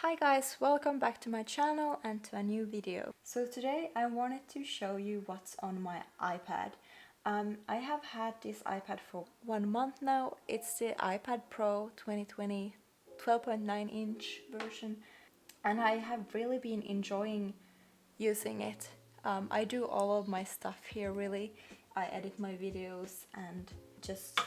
Hi guys, welcome back to my channel and to a new video. So today I wanted to show you what's on my iPad. I have had this iPad for 1 month now. It's the iPad Pro 2020 12.9 inch version and I have really been enjoying using it. I do all of my stuff here really. I edit my videos and just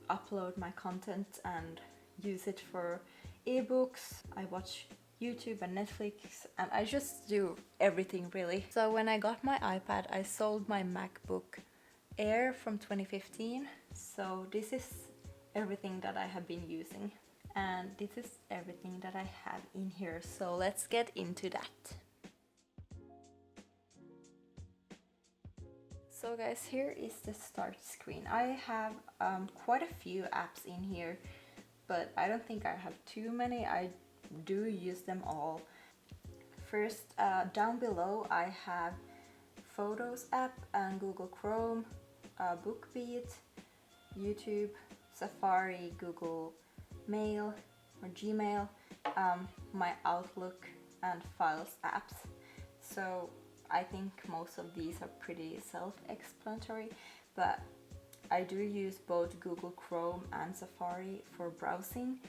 upload my content and use it for ebooks. I watch YouTube and Netflix and I just do everything really. So when I got my iPad, I sold my MacBook Air from 2015. So this is everything that I have been using and this is everything that I have in here. So let's get into that. So guys, here is the start screen. I have quite a few apps in here, but I don't think I have too many. I do use them all. First, down below I have Photos app and Google Chrome, BookBeat, YouTube, Safari, Google Mail or Gmail, my Outlook and Files apps. So I think most of these are pretty self-explanatory, but I do use both Google Chrome and Safari for browsing.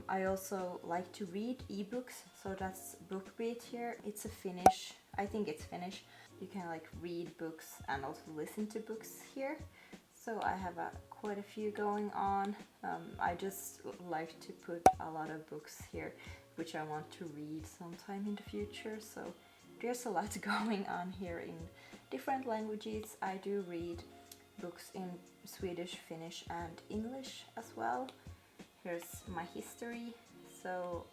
I also like to read ebooks, so that's BookBeat here. It's a Finnish, I think it's Finnish. You can like read books and also listen to books here. So I have quite a few going on. I just like to put a lot of books here, which I want to read sometime in the future. So there's a lot going on here in different languages. I do read books in Swedish, Finnish and English as well. Here's my history. So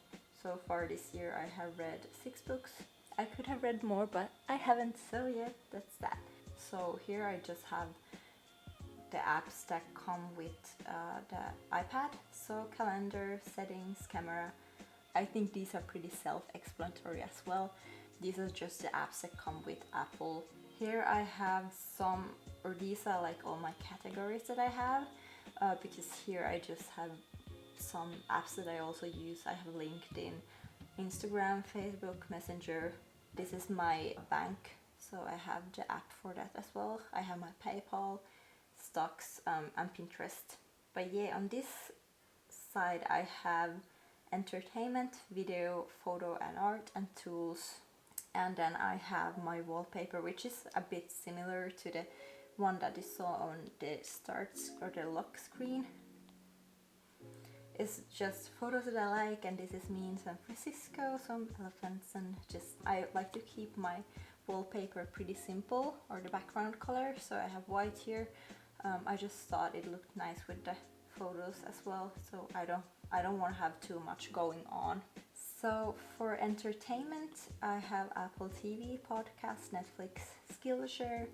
far this year I have read 6 books. I could have read more, but I haven't, so yeah, that's that. So here I just have the apps that come with the iPad. So calendar, settings, camera. I think these are pretty self-explanatory as well. These are just the apps that come with Apple. Here I have some, or these are like all my categories that I have, because here I just have some apps that I also use. I have LinkedIn, Instagram, Facebook, Messenger. This is my bank, so I have the app for that as well. I have my PayPal, stocks, and Pinterest. But yeah, on this side I have entertainment, video, photo and art, and tools. And then I have my wallpaper, which is a bit similar to the one that you saw on the start or the lock screen. It's just photos that I like, and this is me in San Francisco, some elephants, and just I like to keep my wallpaper pretty simple, or the background color, so I have white here. I just thought it looked nice with the photos as well, so I don't want to have too much going on. So for entertainment, I have Apple TV, podcast, Netflix, Skillshare.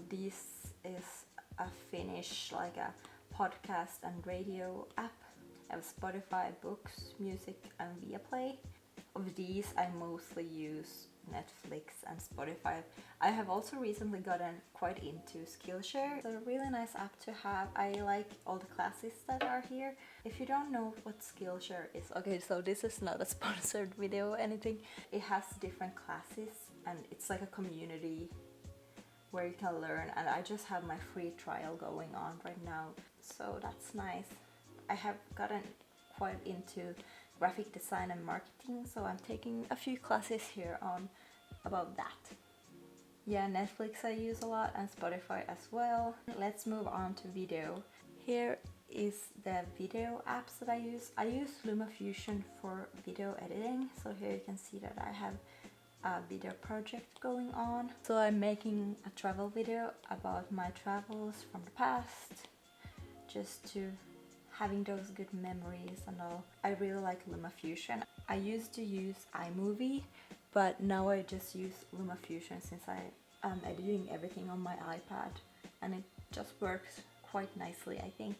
This is a Finnish like a podcast and radio app. I have Spotify, books, music, and Viaplay. Of these, I mostly use Netflix and Spotify. I have also recently gotten quite into Skillshare. It's a really nice app to have. I like all the classes that are here. If you don't know what Skillshare is, okay, so this is not a sponsored video or anything. It has different classes and it's like a community where you can learn, and I just have my free trial going on right now, so that's nice. I have gotten quite into graphic design and marketing, so I'm taking a few classes here on about that. Yeah, Netflix I use a lot and Spotify as well. Let's move on to video. Here is the video apps that I use. I use LumaFusion for video editing, so here you can see that I have a video project going on. So I'm making a travel video about my travels from the past, just to having those good memories and all. I really like LumaFusion. I used to use iMovie, but now I just use LumaFusion since I am editing everything on my iPad, and it just works quite nicely, I think.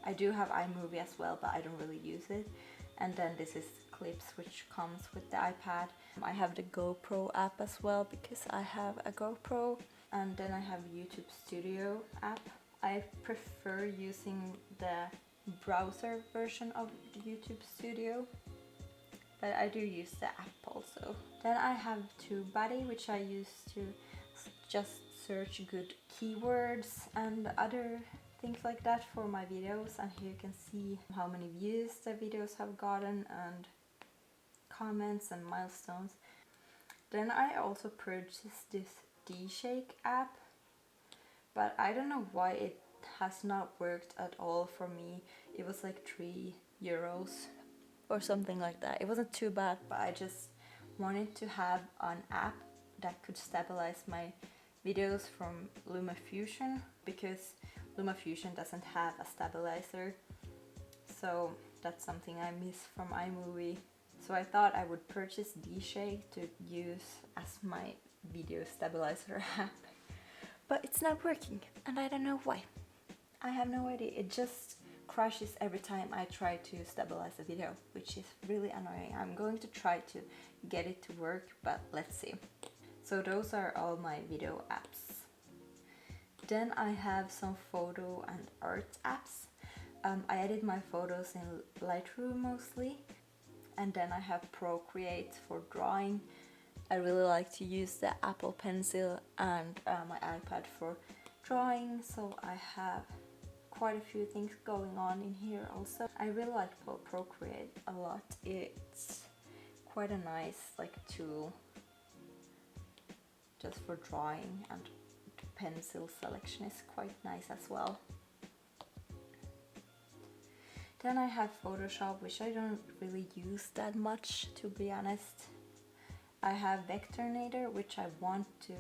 I do have iMovie as well, but I don't really use it. And then this is Clips, which comes with the iPad. I have the GoPro app as well because I have a GoPro. And then I have YouTube Studio app. I prefer using the browser version of YouTube Studio. but I do use the app also. Then I have TubeBuddy, which I use to just search good keywords and other things like that for my videos, and here you can see how many views the videos have gotten and comments and milestones. Then I also purchased this D-Shake app, but I don't know why it has not worked at all for me. It was like €3 or something like that. It wasn't too bad, but I just wanted to have an app that could stabilize my videos from LumaFusion, because LumaFusion doesn't have a stabilizer, so that's something I miss from iMovie. So I thought I would purchase D-Shake to use as my video stabilizer app, but it's not working and I don't know why. I have no idea. It just crashes every time I try to stabilize a video, which is really annoying. I'm going to try to get it to work, but let's see. So those are all my video apps. Then I have some photo and art apps. I edit my photos in Lightroom mostly, and then I have Procreate for drawing. I really like to use the Apple Pencil and my iPad for drawing, so I have quite a few things going on in here also. I really like Procreate a lot. It's quite a nice tool just for drawing, and the pencil selection is quite nice as well. Then I have Photoshop, which I don't really use that much, to be honest. I have Vectornator, which I want to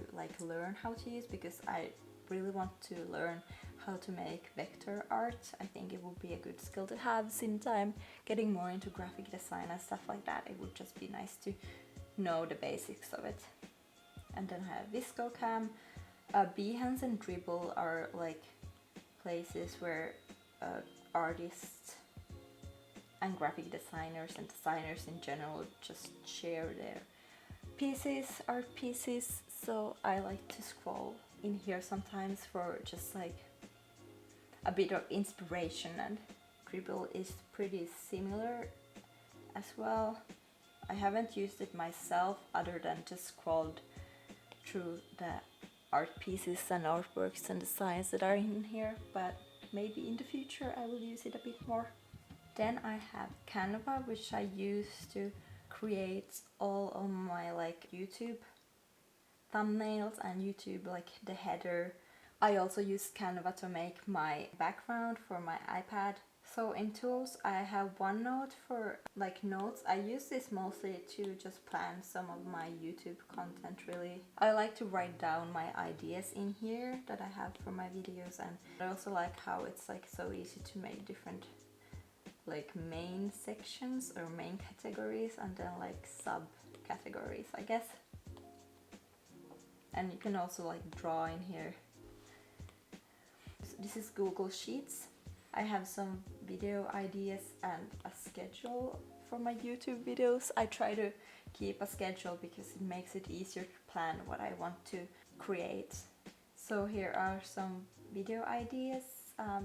learn how to use, because I really want to learn how to make vector art. I think it would be a good skill to have, since I'm getting more into graphic design and stuff like that. It would just be nice to know the basics of it. And then I have ViscoCam. Behance and Dribbble are places where artists and graphic designers and designers in general just share their art pieces, so I like to scroll in here sometimes for just a bit of inspiration, and Dribbble is pretty similar as well. I haven't used it myself other than just scrolled through the art pieces and artworks and designs that are in here, but maybe in the future I will use it a bit more. Then I have Canva, which I use to create all of my YouTube thumbnails and YouTube the header. I also use Canva to make my background for my iPad. So in tools I have OneNote for notes. I use this mostly to just plan some of my YouTube content really. I like to write down my ideas in here that I have for my videos, and I also like how it's so easy to make different main sections or main categories, and then subcategories, I guess. And you can also draw in here. This is Google Sheets. I have some video ideas and a schedule for my YouTube videos. I try to keep a schedule because it makes it easier to plan what I want to create. So here are some video ideas,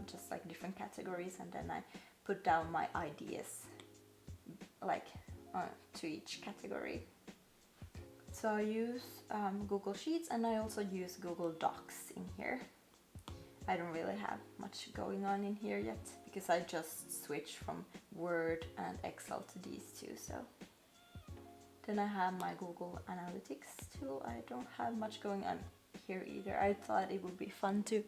just different categories, and then I put down my ideas to each category. So I use Google Sheets, and I also use Google Docs in here. I don't really have much going on in here yet because I just switched from Word and Excel to these two. So then I have my Google Analytics tool. I don't have much going on here either. I thought it would be fun to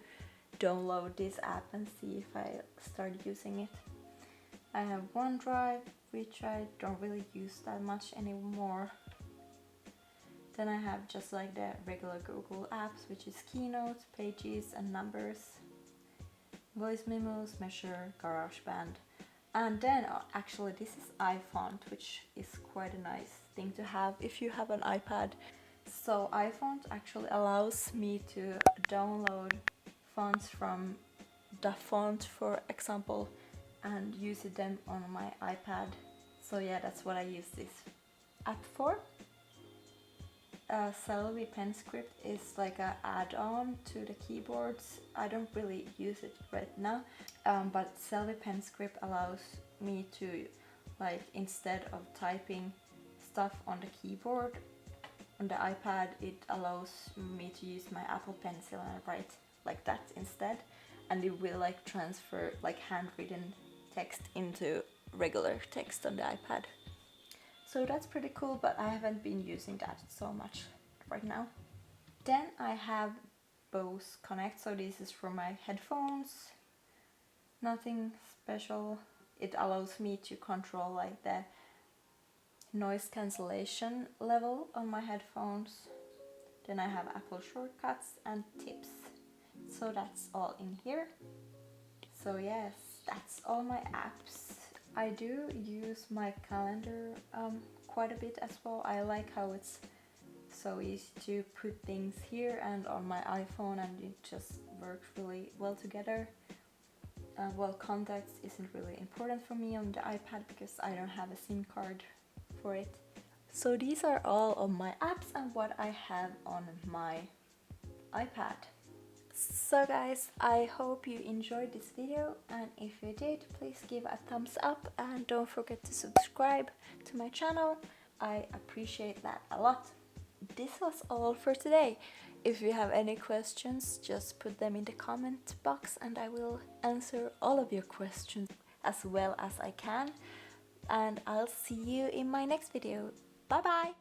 download this app and see if I start using it. I have OneDrive, which I don't really use that much anymore. Then I have just the regular Google apps, which is Keynote, Pages, and Numbers, Voice Memos, Measure, GarageBand. And then actually this is iFont, which is quite a nice thing to have if you have an iPad. So iFont actually allows me to download fonts from the font, for example, and use them on my iPad. So yeah, that's what I use this app for. Celery pen script is an add-on to the keyboards. I don't really use it right now, but Celery pen script allows me to Like instead of typing stuff on the keyboard on the iPad, it allows me to use my Apple Pencil and write like that instead, and it will like transfer like handwritten text into regular text on the iPad. So that's pretty cool, but I haven't been using that so much right now. Then I have Bose Connect, so this is for my headphones. Nothing special. It allows me to control like the noise cancellation level on my headphones. Then I have Apple shortcuts and tips. So that's all in here. So yes, that's all my apps. I do use my calendar quite a bit as well. I like how it's so easy to put things here and on my iPhone, and it just works really well together. Well, contacts isn't really important for me on the iPad because I don't have a SIM card for it. So these are all of my apps and what I have on my iPad. So guys, I hope you enjoyed this video, and if you did, please give a thumbs up and don't forget to subscribe to my channel. I appreciate that a lot. This was all for today. If you have any questions, just put them in the comment box and I will answer all of your questions as well as I can. And I'll see you in my next video. Bye bye!